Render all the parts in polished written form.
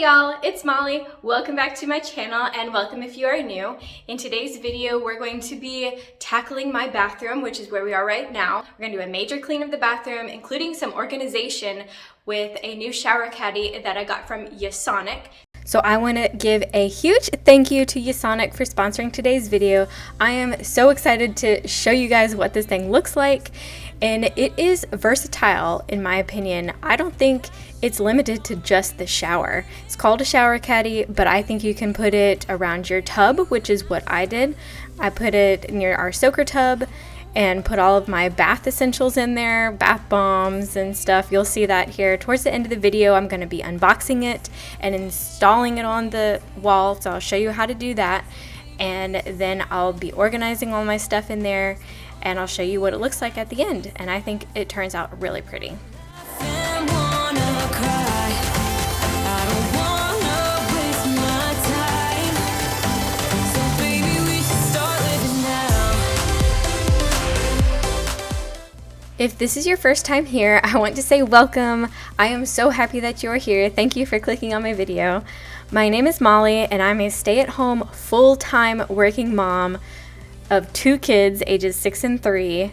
Hey y'all, it's Molly. Welcome back to my channel and welcome if you are new. In today's video, we're going to be tackling my bathroom, which is where we are right now. We're gonna do a major clean of the bathroom, including some organization with a new shower caddy that I got from Yasonic. So I want to give a huge thank you to Yasonic for sponsoring today's video. I am so excited to show you guys what this thing looks like, and it is versatile in my opinion. I don't think it's limited to just the shower. It's called a shower caddy, but I think you can put it around your tub, which is what I did. I put it near our soaker tub and put all of my bath essentials in there, bath bombs and stuff. You'll see that here towards the end of the video. I'm going to be unboxing it and installing it on the wall, so I'll show you how to do that, and then I'll be organizing all my stuff in there and I'll show you what it looks like at the end, and I think it turns out really pretty. If this is your first time here, I want to say welcome. I am so happy that you're here. Thank you for clicking on my video. My name is Molly and I'm a stay-at-home full-time working mom of 2 kids ages 6 and 3.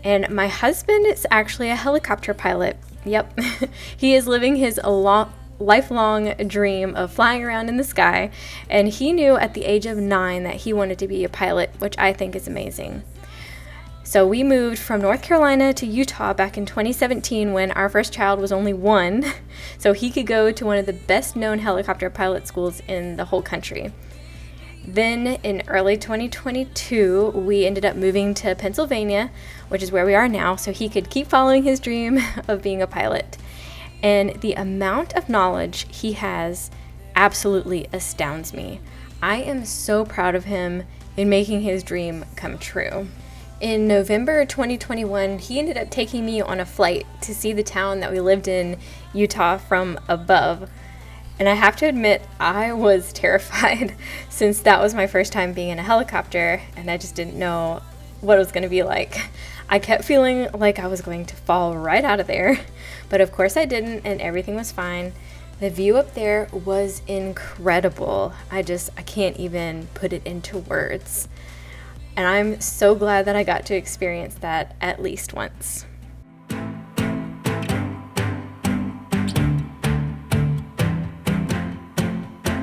And my husband is actually a helicopter pilot. Yep, he is living his lifelong dream of flying around in the sky. And he knew at the age of 9 that he wanted to be a pilot, which I think is amazing. So we moved from North Carolina to Utah back in 2017 when our first child was only 1, so he could go to one of the best known helicopter pilot schools in the whole country. Then in early 2022, we ended up moving to Pennsylvania, which is where we are now, so he could keep following his dream of being a pilot. And the amount of knowledge he has absolutely astounds me. I am so proud of him in making his dream come true. In November 2021, he ended up taking me on a flight to see the town that we lived in, Utah, from above. And I have to admit, I was terrified since that was my first time being in a helicopter and I just didn't know what it was going to be like. I kept feeling like I was going to fall right out of there, but of course I didn't, and everything was fine. The view up there was incredible. I can't even put it into words. And I'm so glad that I got to experience that at least once.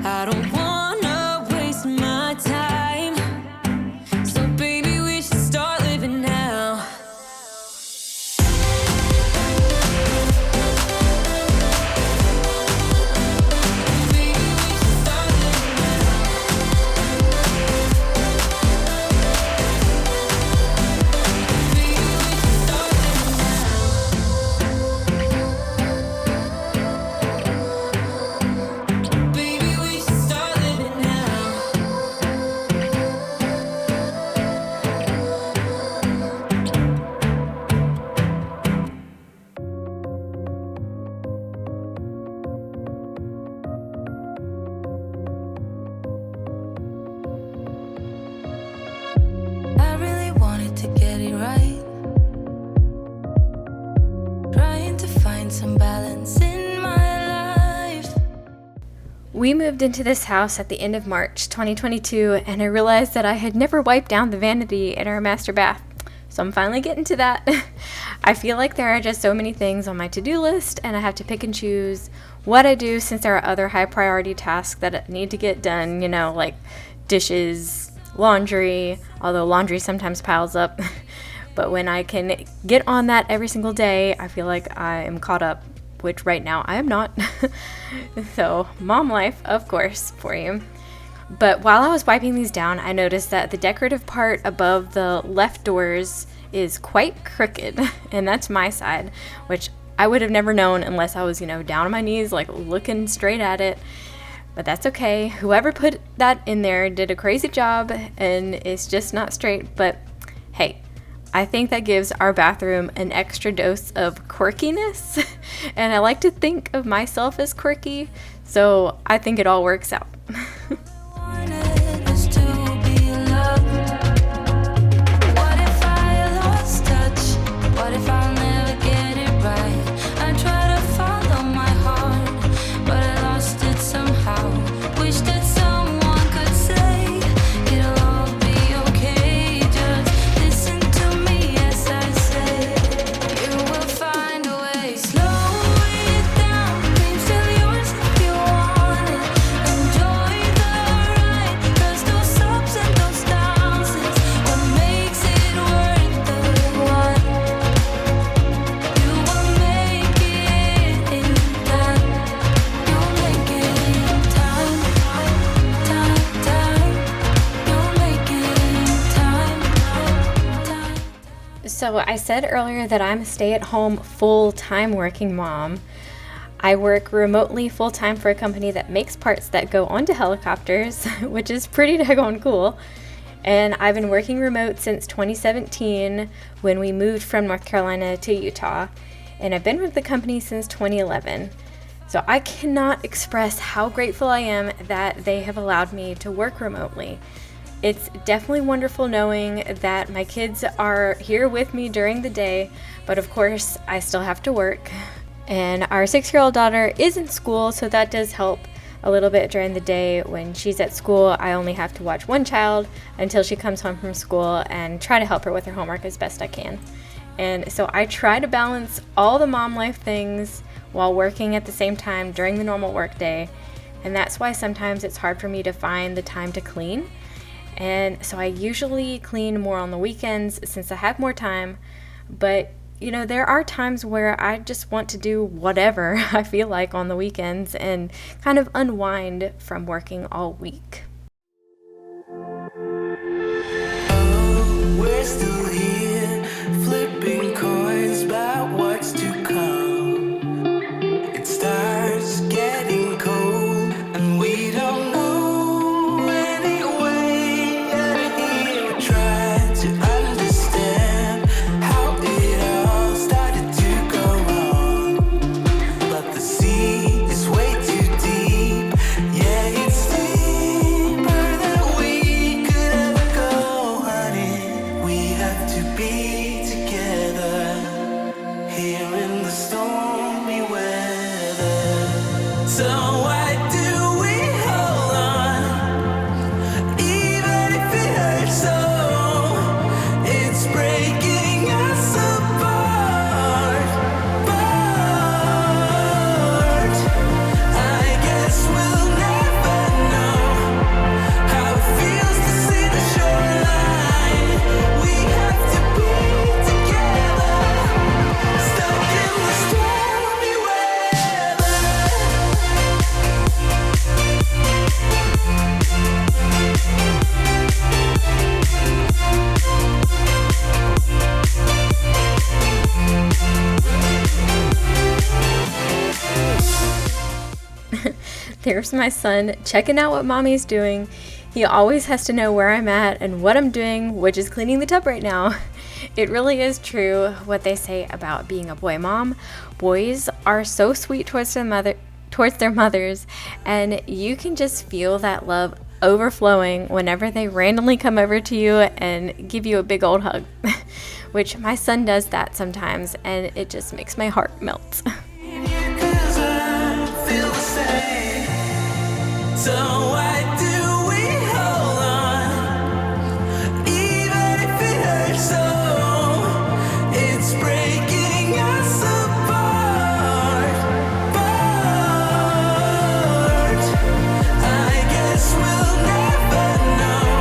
I don't wanna waste my time, so baby we should start living now. Some balance in my life. We moved into this house at the end of March 2022, and I realized that I had never wiped down the vanity in our master bath. So I'm finally getting to that. I feel like there are just so many things on my to-do list, and I have to pick and choose what I do since there are other high priority tasks that need to get done, you know, like dishes, laundry, although laundry sometimes piles up. But when I can get on that every single day, I feel like I am caught up, which right now I am not. So, mom life, of course, for you. But while I was wiping these down, I noticed that the decorative part above the left doors is quite crooked, and that's my side, which I would have never known unless I was, down on my knees, like looking straight at it. But that's okay. Whoever put that in there did a crazy job, and it's just not straight, but hey. I think that gives our bathroom an extra dose of quirkiness, and I like to think of myself as quirky, so I think it all works out. Some So I said earlier that I'm a stay-at-home full-time working mom. I work remotely full-time for a company that makes parts that go onto helicopters, which is pretty daggone cool. And I've been working remote since 2017 when we moved from North Carolina to Utah. And I've been with the company since 2011. So I cannot express how grateful I am that they have allowed me to work remotely. It's definitely wonderful knowing that my kids are here with me during the day, but of course I still have to work. And our 6-year-old daughter is in school, so that does help a little bit during the day. When she's at school, I only have to watch one child until she comes home from school and try to help her with her homework as best I can. And so I try to balance all the mom life things while working at the same time during the normal work day. And that's why sometimes it's hard for me to find the time to clean. And so I usually clean more on the weekends since I have more time. But there are times where I just want to do whatever I feel like on the weekends and kind of unwind from working all week. Oh, we're still here, flipping coins about what's to come. It starts getting cold, and we don't know any way out of here. We try to understand how it all started to go wrong, but the sea is way too deep. Yeah, it's deeper than we could ever go, honey. We have to be together here in the stormy weather. So why do we hold on, even if it hurts so? It's breaking us apart. I guess we'll never know how it feels to see the shoreline. We have to be together, stuck in the stormy weather. There's my son checking out what mommy's doing. He always has to know where I'm at and what I'm doing, which is cleaning the tub right now. It really is true what they say about being a boy mom. Boys are so sweet towards their mothers, and you can just feel that love overflowing whenever they randomly come over to you and give you a big old hug, which my son does that sometimes, and it just makes my heart melt. 'Cause I feel the same. So why do we hold on, even if it hurts so? It's breaking us apart. I guess we'll never know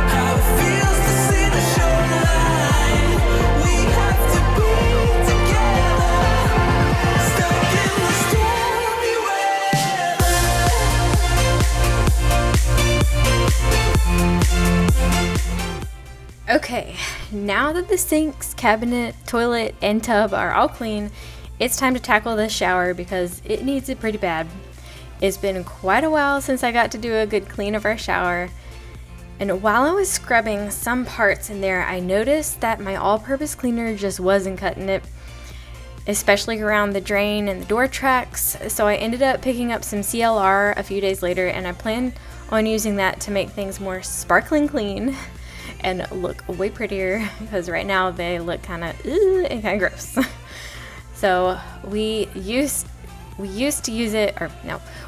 how it feels to see the shoreline. We have to be together, stuck in the stormy weather. Okay, now that the sinks, cabinet, toilet, and tub are all clean, it's time to tackle the shower because it needs it pretty bad. It's been quite a while since I got to do a good clean of our shower, and while I was scrubbing some parts in there, I noticed that my all-purpose cleaner just wasn't cutting it, especially around the drain and the door tracks. So I ended up picking up some CLR a few days later, and I plan on using that to make things more sparkling clean and look way prettier, because right now they look kind of gross. So we used to use it,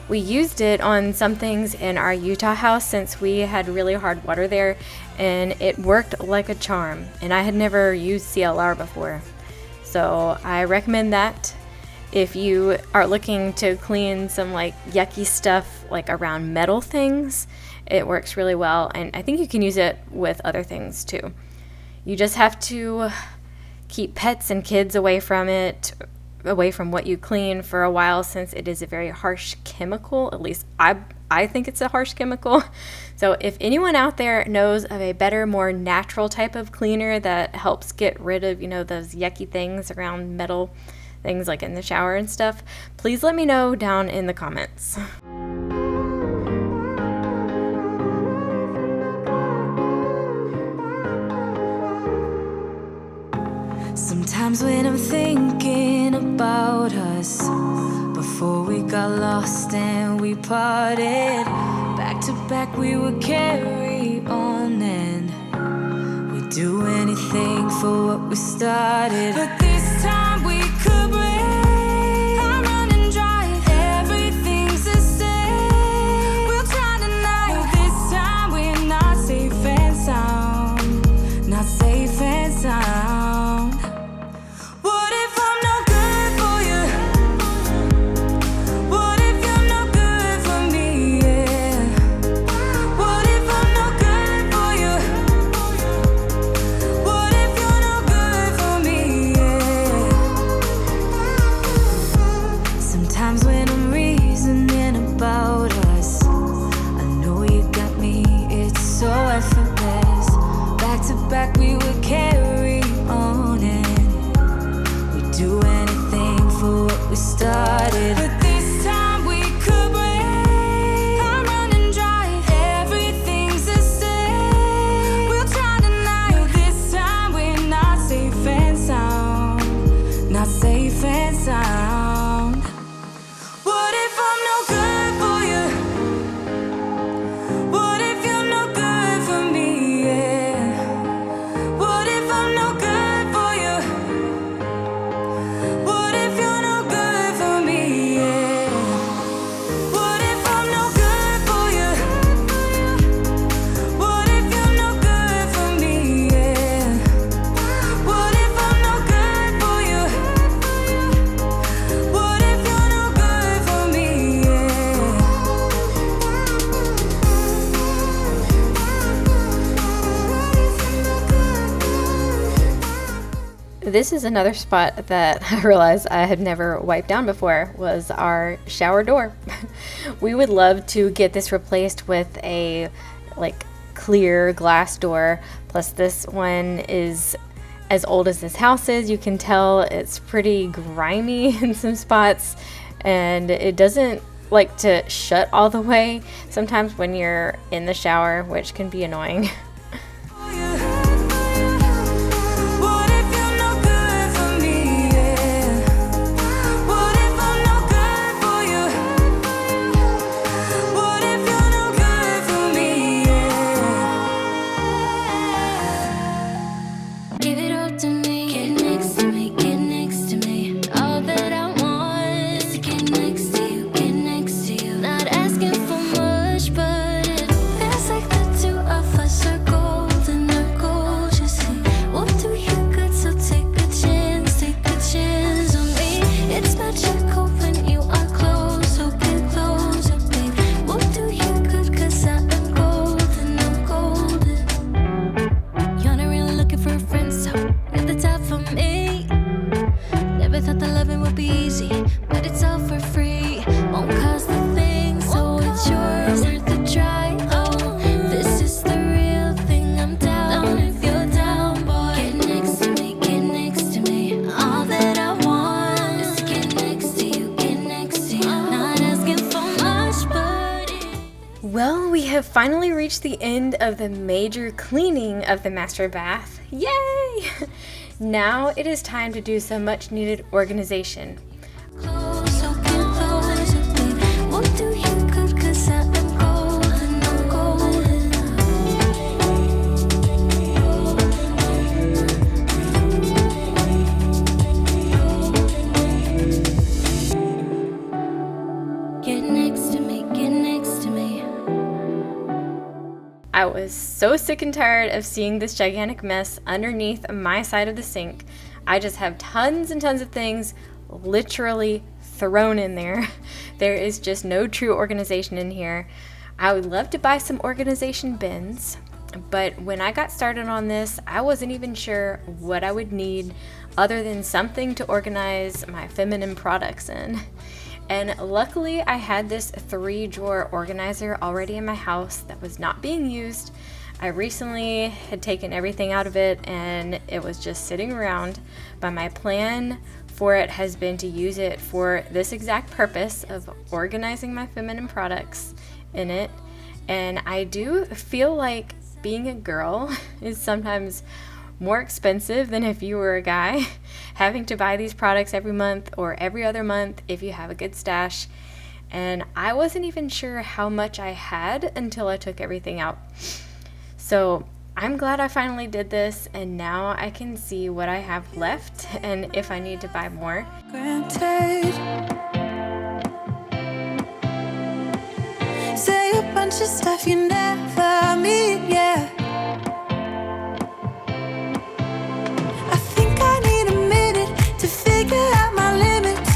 we used it on some things in our Utah house since we had really hard water there, and it worked like a charm, and I had never used CLR before. So I recommend that if you are looking to clean some yucky stuff around metal things. It works really well, and I think you can use it with other things too. You just have to keep pets and kids away from it, away from what you clean for a while, since it is a very harsh chemical. At least I think it's a harsh chemical. So if anyone out there knows of a better, more natural type of cleaner that helps get rid of, those yucky things around metal things like in the shower and stuff, please let me know down in the comments. Sometimes when I'm thinking about us, before we got lost and we parted, back to back we would carry on and we'd do anything for what we started. But this time we could break. I'm running dry, everything's the same. We'll try tonight. This time we're not safe and sound, not safe and sound. Back we would carry on and we'd do anything for what we started. But this time we could break. I'm running dry, everything's the same. We'll try tonight. No, this time we're not safe and sound, not safe and sound. What if I'm no good for you? What if you're no good for me? Yeah. This is another spot that I realized I had never wiped down before, was our shower door. We would love to get this replaced with a clear glass door. Plus this one is as old as this house is. You can tell it's pretty grimy in some spots, and it doesn't like to shut all the way sometimes when you're in the shower, which can be annoying. Well, we have finally reached the end of the major cleaning of the master bath. Yay! Now it is time to do some much needed organization. I was so sick and tired of seeing this gigantic mess underneath my side of the sink. I just have tons and tons of things literally thrown in there. There is just no true organization in here. I would love to buy some organization bins, but when I got started on this, I wasn't even sure what I would need. other than something to organize my feminine products in. And luckily I had this 3-drawer organizer already in my house that was not being used. I recently had taken everything out of it and it was just sitting around, but my plan for it has been to use it for this exact purpose of organizing my feminine products in it. And I do feel like being a girl is sometimes more expensive than if you were a guy, having to buy these products every month or every other month if you have a good stash. And I wasn't even sure how much I had until I took everything out. So I'm glad I finally did this, and now I can see what I have left and if I need to buy more. Granted. Say a bunch of stuff you never mean, yeah. I think I need a minute to figure out my limits.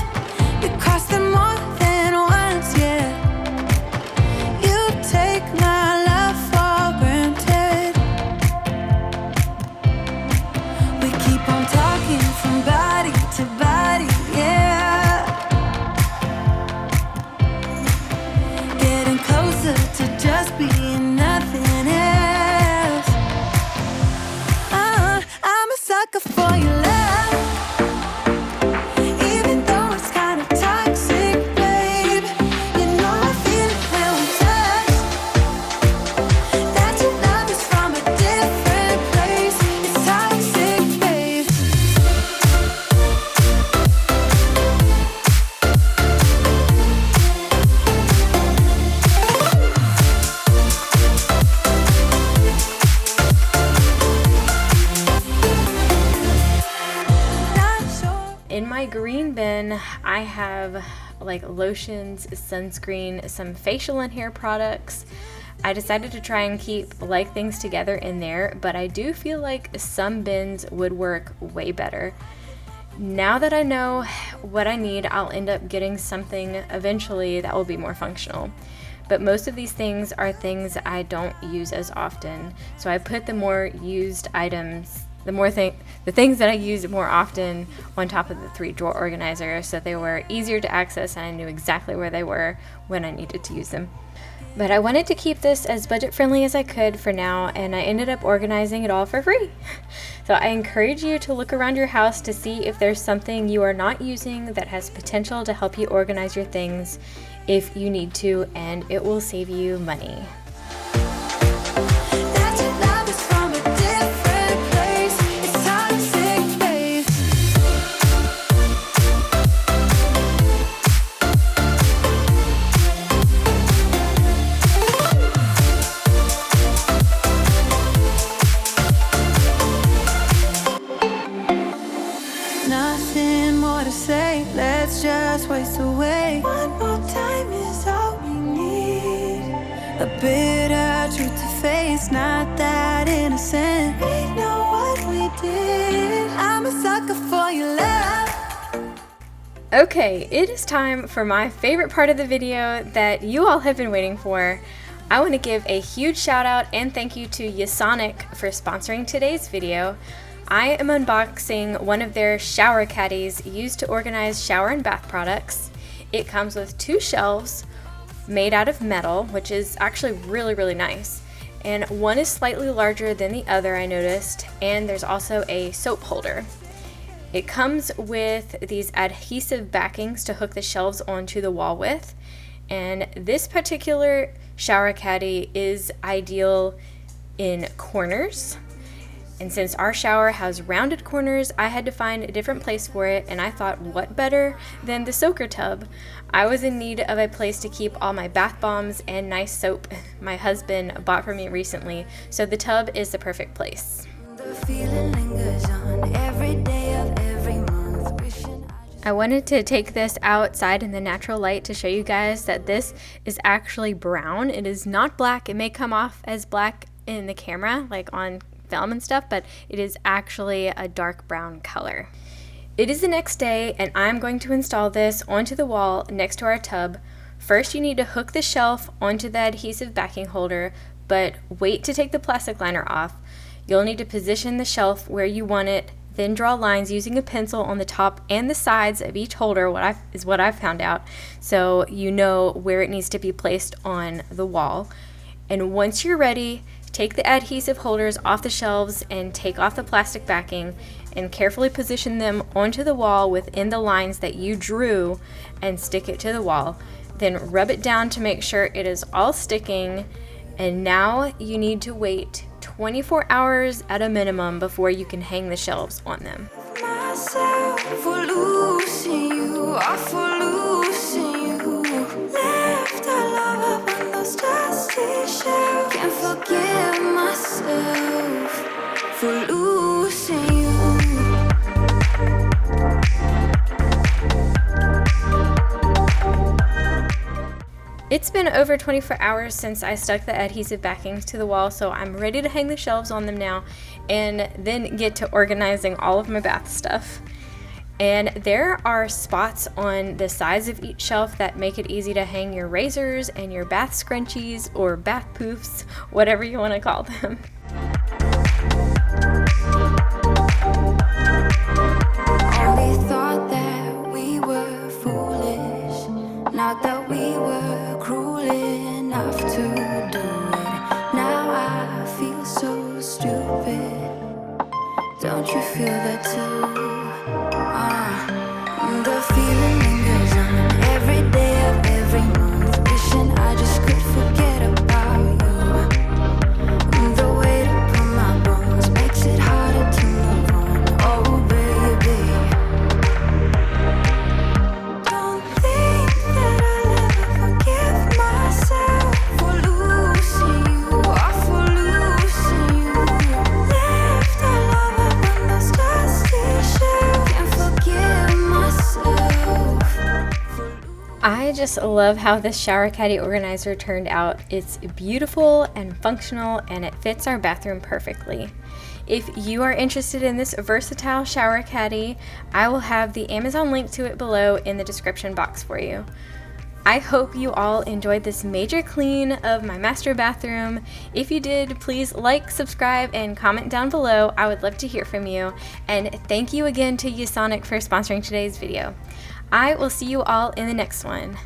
You cross them more than once, yeah. You take my love for granted. We keep on talking from body to body, yeah. Getting closer to just being nothing else. I'm a sucker for your love, even though it's kind of toxic, babe. You know I feel it when we touch, that your love is from a different place. It's toxic, babe. Not sure. In my green bin, I have like lotions, sunscreen, some facial and hair products. I decided to try and keep like things together in there, but I do feel like some bins would work way better. Now that I know what I need, I'll end up getting something eventually that will be more functional. But most of these things are things I don't use as often. So I put the more used items, the things that I used more often on top of the 3-drawer organizer, so they were easier to access and I knew exactly where they were when I needed to use them. But I wanted to keep this as budget friendly as I could for now, and I ended up organizing it all for free. So I encourage you to look around your house to see if there's something you are not using that has potential to help you organize your things if you need to, and it will save you money. That your love is from a different place. It's toxic, babe. Nothing more to say. Let's just waste away. One more time is all we need. A bitter truth to face, not that innocent. We know what we did. I'm a sucker for your love. Okay, it is time for my favorite part of the video that you all have been waiting for. I want to give a huge shout out and thank you to Yasonic for sponsoring today's video. I am unboxing one of their shower caddies used to organize shower and bath products. It comes with 2 shelves made out of metal, which is actually really, really nice. And one is slightly larger than the other, I noticed, and there's also a soap holder. It comes with these adhesive backings to hook the shelves onto the wall with, and this particular shower caddy is ideal in corners. And since our shower has rounded corners, I had to find a different place for it, and I thought, what better than the soaker tub? I was in need of a place to keep all my bath bombs and nice soap my husband bought for me recently, so the tub is the perfect place. The feeling lingers on every day of every month. Wishing I wanted to take this outside in the natural light to show you guys that this is actually brown. It is not black. It may come off as black in the camera, like on film and stuff, but it is actually a dark brown color. It is the next day, and I'm going to install this onto the wall next to our tub. First, you need to hook the shelf onto the adhesive backing holder, but wait to take the plastic liner off. You'll need to position the shelf where you want it, then draw lines using a pencil on the top and the sides of each holder, what I've found out, so you know where it needs to be placed on the wall. And once you're ready, take the adhesive holders off the shelves and take off the plastic backing and carefully position them onto the wall within the lines that you drew and stick it to the wall. Then rub it down to make sure it is all sticking. And now you need to wait 24 hours at a minimum before you can hang the shelves on them. Can't forgive myself for losing you. It's been over 24 hours since I stuck the adhesive backings to the wall, so I'm ready to hang the shelves on them now and then get to organizing all of my bath stuff. And there are spots on the sides of each shelf that make it easy to hang your razors and your bath scrunchies or bath poofs, whatever you want to call them. Only thought that we were foolish, not that we were cruel enough to do it. Now I feel so stupid. Don't you feel that too? The feeling lingers on every day of every month, wishing I just could forget about you. The weight upon my bones makes it harder to move on. Oh baby, don't think that I'll ever forgive myself for losing you, or for losing you. Left our love up on those dusty shelves. Can't forgive myself. I just love how this shower caddy organizer turned out. It's beautiful and functional, and it fits our bathroom perfectly. If you are interested in this versatile shower caddy, I will have the Amazon link to it below in the description box for you. I hope you all enjoyed this major clean of my master bathroom. If you did, please like, subscribe, and comment down below. I would love to hear from you. And thank you again to Yasonic for sponsoring today's video. I will see you all in the next one.